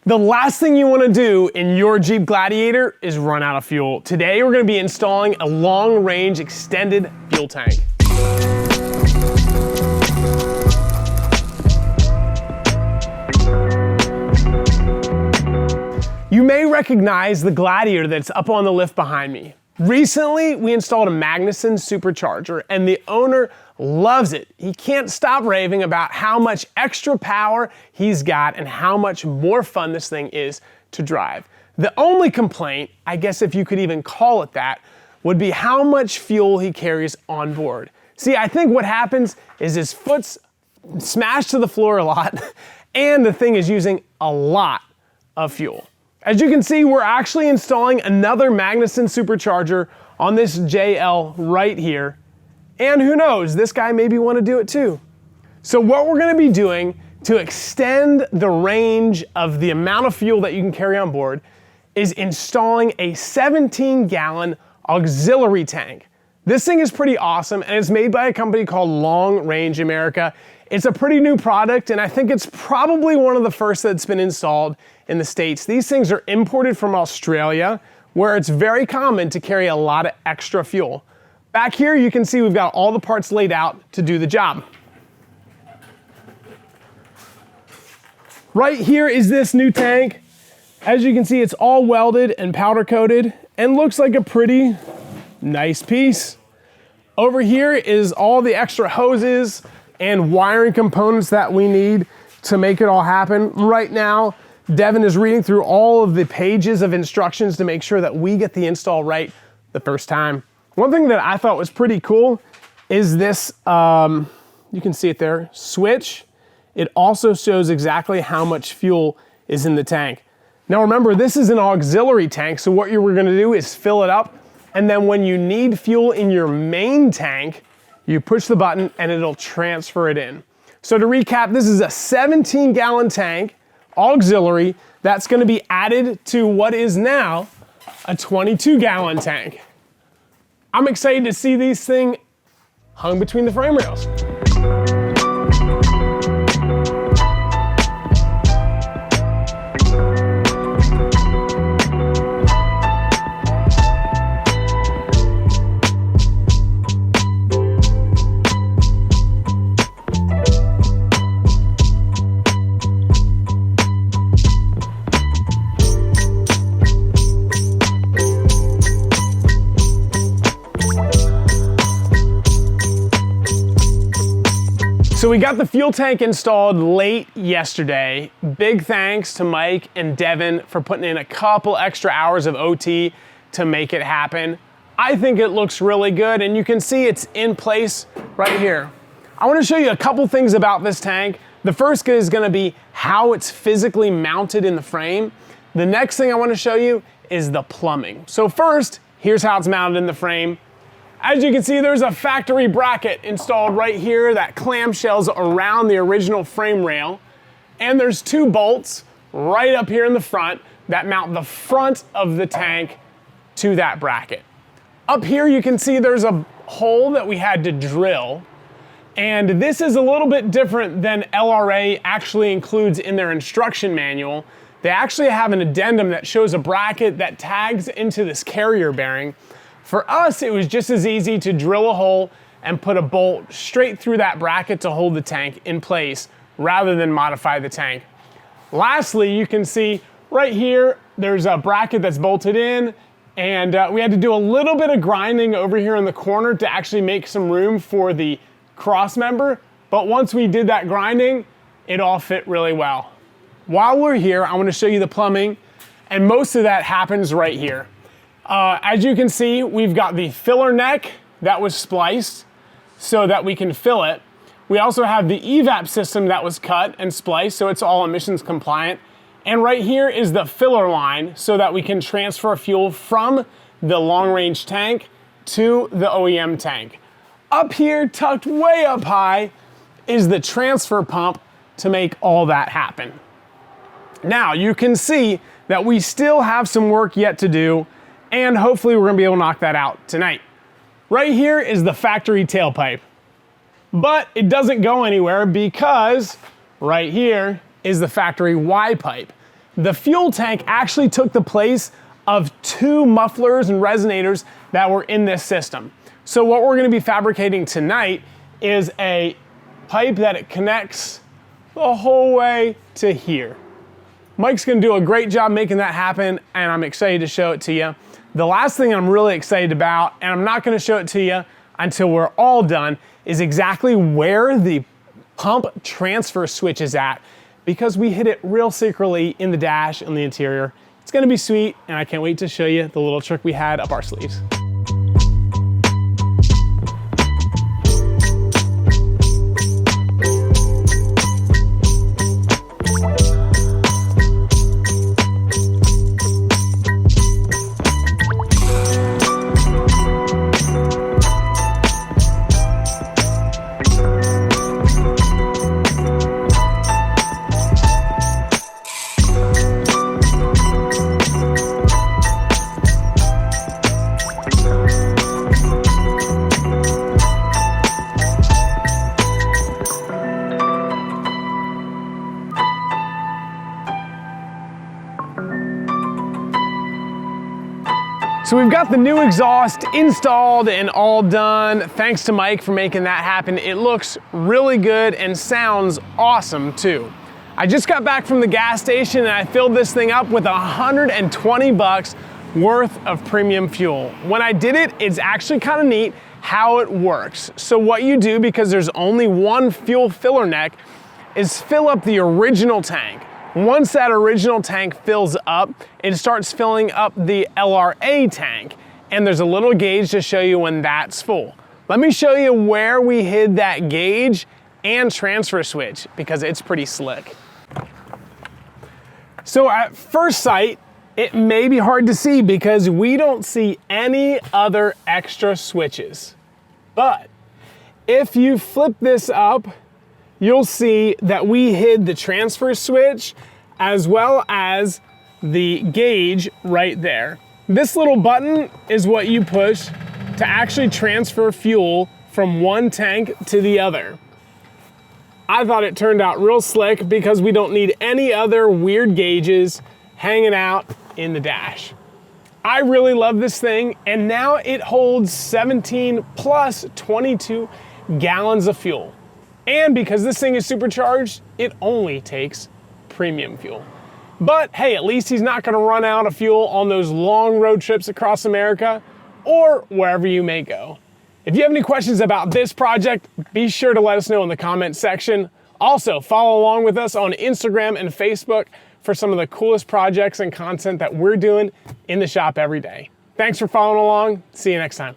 The last thing you want to do in your Jeep Gladiator is run out of fuel. Today we're going to be installing a long-range extended fuel tank. You may recognize the Gladiator that's up on the lift behind me. Recently, we installed a Magnuson supercharger and the owner loves it. He can't stop raving about how much extra power he's got and how much more fun this thing is to drive. The only complaint, I guess if you could even call it that, would be how much fuel he carries on board. See, I think what happens is his foot's smashed to the floor a lot and the thing is using a lot of fuel. As you can see, we're actually installing another Magnuson supercharger on this JL right here. And who knows, this guy maybe want to do it too. So what we're going to be doing to extend the range of the amount of fuel that you can carry on board is installing a 17-gallon auxiliary tank. This thing is pretty awesome and it's made by a company called Long Range America. It's a pretty new product and I think it's probably one of the first that's been installed in the States. These things are imported from Australia where it's very common to carry a lot of extra fuel. Back here you can see we've got all the parts laid out to do the job. Right here is this new tank. As you can see, it's all welded and powder coated and looks like a pretty nice piece. Over here is all the extra hoses and wiring components that we need to make it all happen. Right now, Devin is reading through all of the pages of instructions to make sure that we get the install right the first time. One thing that I thought was pretty cool is this, you can see it there, switch. It also shows exactly how much fuel is in the tank. Now remember, this is an auxiliary tank, so what you're gonna do is fill it up, and then when you need fuel in your main tank, you push the button and it'll transfer it in. So to recap, this is a 17-gallon tank, auxiliary, that's gonna be added to what is now a 22-gallon tank. I'm excited to see these things hung between the frame rails. So we got the fuel tank installed late yesterday. Big thanks to Mike and Devin for putting in a couple extra hours of OT to make it happen. I think it looks really good and you can see it's in place right here. I want to show you a couple things about this tank. The first is going to be how it's physically mounted in the frame. The next thing I want to show you is the plumbing. So first, here's how it's mounted in the frame. As you can see, there's a factory bracket installed right here that clamshells around the original frame rail. And there's two bolts right up here in the front that mount the front of the tank to that bracket. Up here you can see there's a hole that we had to drill. And this is a little bit different than LRA actually includes in their instruction manual. They actually have an addendum that shows a bracket that tags into this carrier bearing. For us, it was just as easy to drill a hole and put a bolt straight through that bracket to hold the tank in place rather than modify the tank. Lastly, you can see right here, there's a bracket that's bolted in and we had to do a little bit of grinding over here in the corner to actually make some room for the cross member. But once we did that grinding, it all fit really well. While we're here, I want to show you the plumbing and most of that happens right here. As you can see, we've got the filler neck that was spliced so that we can fill it. We also have the evap system that was cut and spliced so it's all emissions compliant. And right here is the filler line so that we can transfer fuel from the long range tank to the OEM tank. Up here, tucked way up high, is the transfer pump to make all that happen. Now you can see that we still have some work yet to do and hopefully we're gonna be able to knock that out tonight. Right here is the factory tailpipe, but it doesn't go anywhere because right here is the factory Y pipe. the fuel tank actually took the place of 2 mufflers and resonators that were in this system. So what we're gonna be fabricating tonight is a pipe that it connects the whole way to here. Mike's gonna do a great job making that happen, and I'm excited to show it to you. The last thing I'm really excited about, and I'm not gonna show it to you until we're all done, is exactly where the pump transfer switch is at, because we hid it real secretly in the dash on the interior. It's gonna be sweet, and I can't wait to show you the little trick we had up our sleeves. So we've got the new exhaust installed and all done. Thanks to Mike for making that happen. It looks really good and sounds awesome too. I just got back from the gas station and I filled this thing up with 120 bucks worth of premium fuel. When I did it, it's actually kind of neat how it works. So what you do, because there's only one fuel filler neck, is fill up the original tank. Once that original tank fills up, it starts filling up the LRA tank, and there's a little gauge to show you when that's full. Let me show you where we hid that gauge and transfer switch, because it's pretty slick. So at first sight, it may be hard to see because we don't see any other extra switches. But if you flip this up, you'll see that we hid the transfer switch as well as the gauge right there. This little button is what you push to actually transfer fuel from one tank to the other. I thought it turned out real slick because we don't need any other weird gauges hanging out in the dash. I really love this thing, and now it holds 17 plus 22 gallons of fuel. And because this thing is supercharged, it only takes premium fuel. But hey, at least he's not gonna run out of fuel on those long road trips across America or wherever you may go. If you have any questions about this project, be sure to let us know in the comments section. Also, follow along with us on Instagram and Facebook for some of the coolest projects and content that we're doing in the shop every day. Thanks for following along. See you next time.